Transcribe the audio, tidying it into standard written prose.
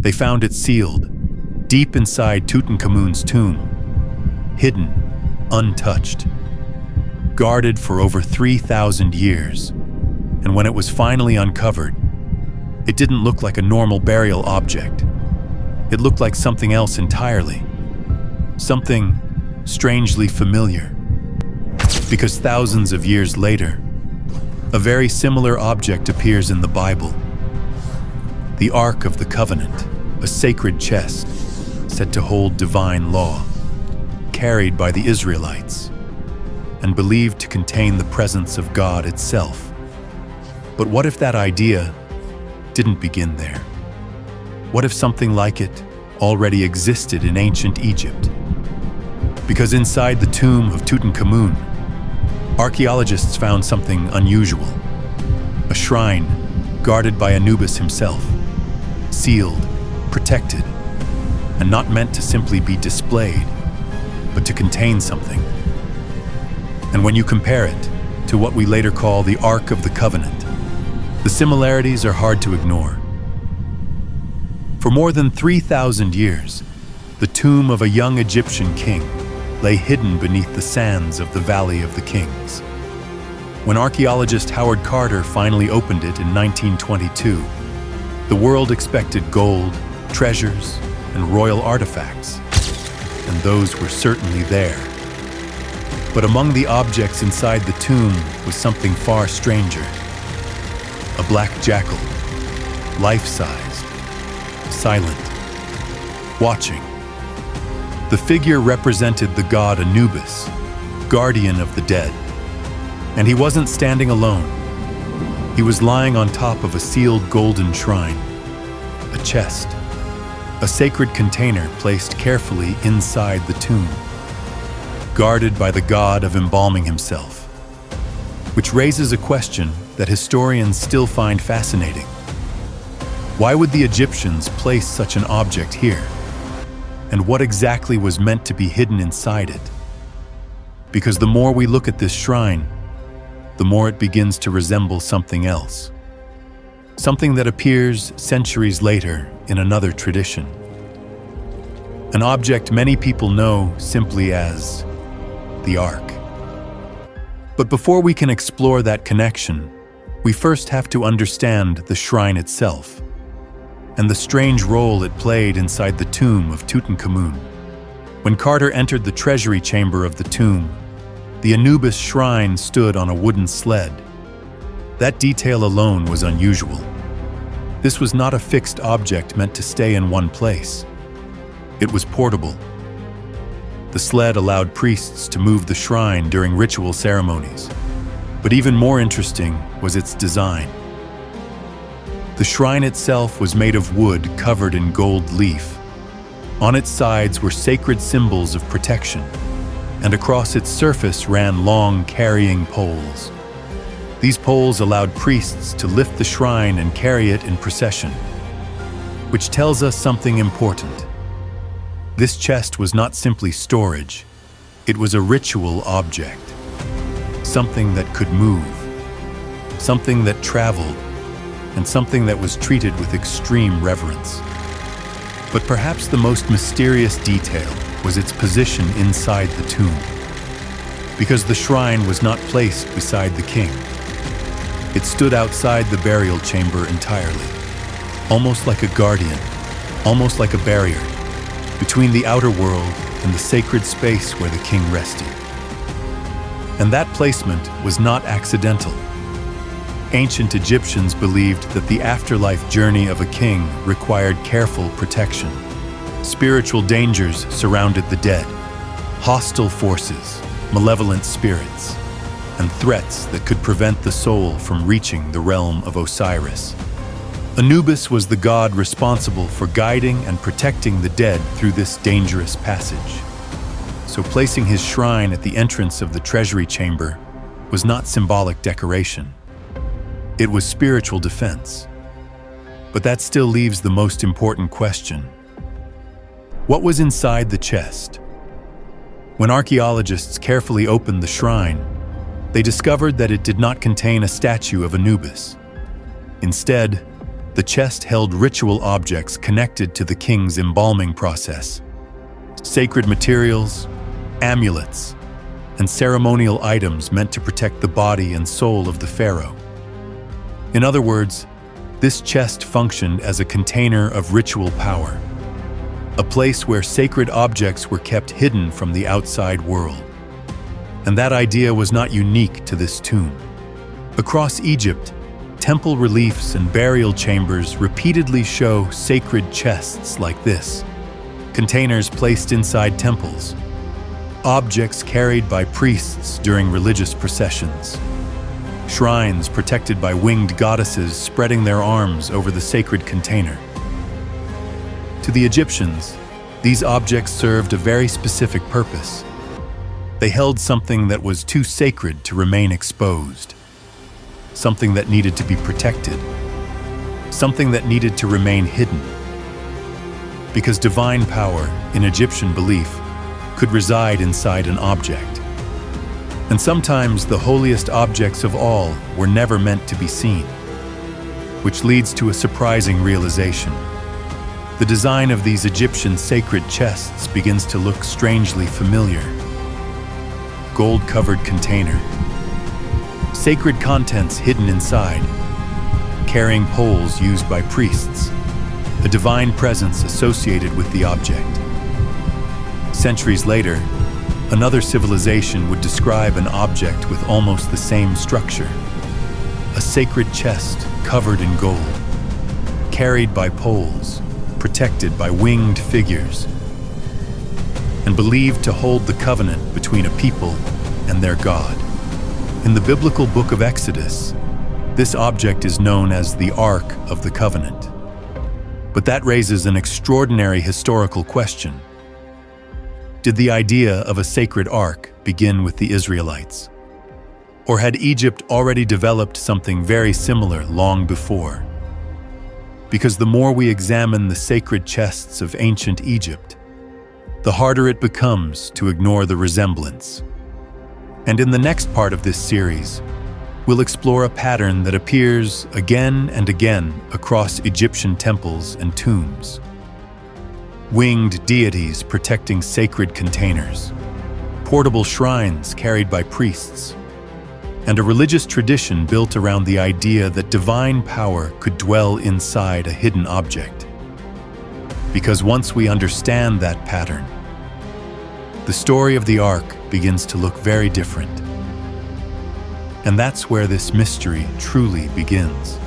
They found it sealed, deep inside Tutankhamun's tomb, hidden, untouched, guarded for over 3,000 years. And when it was finally uncovered, it didn't look like a normal burial object. It looked like something else entirely. Something strangely familiar. Because thousands of years later, a very similar object appears in the Bible. The Ark of the Covenant, a sacred chest said to hold divine law, carried by the Israelites, and believed to contain the presence of God itself. But what if that idea didn't begin there? What if something like it already existed in ancient Egypt? Because inside the tomb of Tutankhamun, archaeologists found something unusual. A shrine guarded by Anubis himself, sealed, protected, and not meant to simply be displayed, but to contain something. And when you compare it to what we later call the Ark of the Covenant, the similarities are hard to ignore. For more than 3,000 years, the tomb of a young Egyptian king lay hidden beneath the sands of the Valley of the Kings. When archaeologist Howard Carter finally opened it in 1922, the world expected gold, treasures, and royal artifacts, and those were certainly there. But among the objects inside the tomb was something far stranger. A black jackal, life-sized, silent, watching. The figure represented the god Anubis, guardian of the dead. And he wasn't standing alone. He was lying on top of a sealed golden shrine, a chest, a sacred container placed carefully inside the tomb, guarded by the god of embalming himself, which raises a question that historians still find fascinating. Why would the Egyptians place such an object here? And what exactly was meant to be hidden inside it? Because the more we look at this shrine, the more it begins to resemble something else. Something that appears centuries later in another tradition. An object many people know simply as the Ark. But before we can explore that connection, we first have to understand the shrine itself and the strange role it played inside the tomb of Tutankhamun. When Carter entered the treasury chamber of the tomb, the Anubis shrine stood on a wooden sled. That detail alone was unusual. This was not a fixed object meant to stay in one place. It was portable. The sled allowed priests to move the shrine during ritual ceremonies. But even more interesting was its design. The shrine itself was made of wood covered in gold leaf. On its sides were sacred symbols of protection, and across its surface ran long carrying poles. These poles allowed priests to lift the shrine and carry it in procession, which tells us something important. This chest was not simply storage, it was a ritual object. Something that could move, something that traveled, and something that was treated with extreme reverence. But perhaps the most mysterious detail was its position inside the tomb, because the shrine was not placed beside the king. It stood outside the burial chamber entirely, almost like a guardian, almost like a barrier, between the outer world and the sacred space where the king rested. And that placement was not accidental. Ancient Egyptians believed that the afterlife journey of a king required careful protection. Spiritual dangers surrounded the dead, hostile forces, malevolent spirits, and threats that could prevent the soul from reaching the realm of Osiris. Anubis was the god responsible for guiding and protecting the dead through this dangerous passage. So placing his shrine at the entrance of the treasury chamber was not symbolic decoration. It was spiritual defense. But that still leaves the most important question. What was inside the chest? When archaeologists carefully opened the shrine, they discovered that it did not contain a statue of Anubis. Instead, The chest held ritual objects connected to the king's embalming process. Sacred materials, amulets, and ceremonial items meant to protect the body and soul of the pharaoh. In other words, this chest functioned as a container of ritual power, a place where sacred objects were kept hidden from the outside world. And that idea was not unique to this tomb. Across Egypt, temple reliefs and burial chambers repeatedly show sacred chests like this, containers placed inside temples, objects carried by priests during religious processions, shrines protected by winged goddesses spreading their arms over the sacred container. To the Egyptians, these objects served a very specific purpose. They held something that was too sacred to remain exposed, something that needed to be protected, something that needed to remain hidden. Because divine power, in Egyptian belief, could reside inside an object. And sometimes the holiest objects of all were never meant to be seen, which leads to a surprising realization. The design of these Egyptian sacred chests begins to look strangely familiar. Gold-covered container, sacred contents hidden inside, carrying poles used by priests, a divine presence associated with the object. Centuries later, another civilization would describe an object with almost the same structure, a sacred chest covered in gold, carried by poles, protected by winged figures, and believed to hold the covenant between a people and their God. In the biblical book of Exodus, this object is known as the Ark of the Covenant. But that raises an extraordinary historical question. Did the idea of a sacred ark begin with the Israelites? Or had Egypt already developed something very similar long before? Because the more we examine the sacred chests of ancient Egypt, the harder it becomes to ignore the resemblance. And in the next part of this series, we'll explore a pattern that appears again and again across Egyptian temples and tombs. Winged deities protecting sacred containers, portable shrines carried by priests, and a religious tradition built around the idea that divine power could dwell inside a hidden object. Because once we understand that pattern, the story of the Ark begins to look very different. And that's where this mystery truly begins.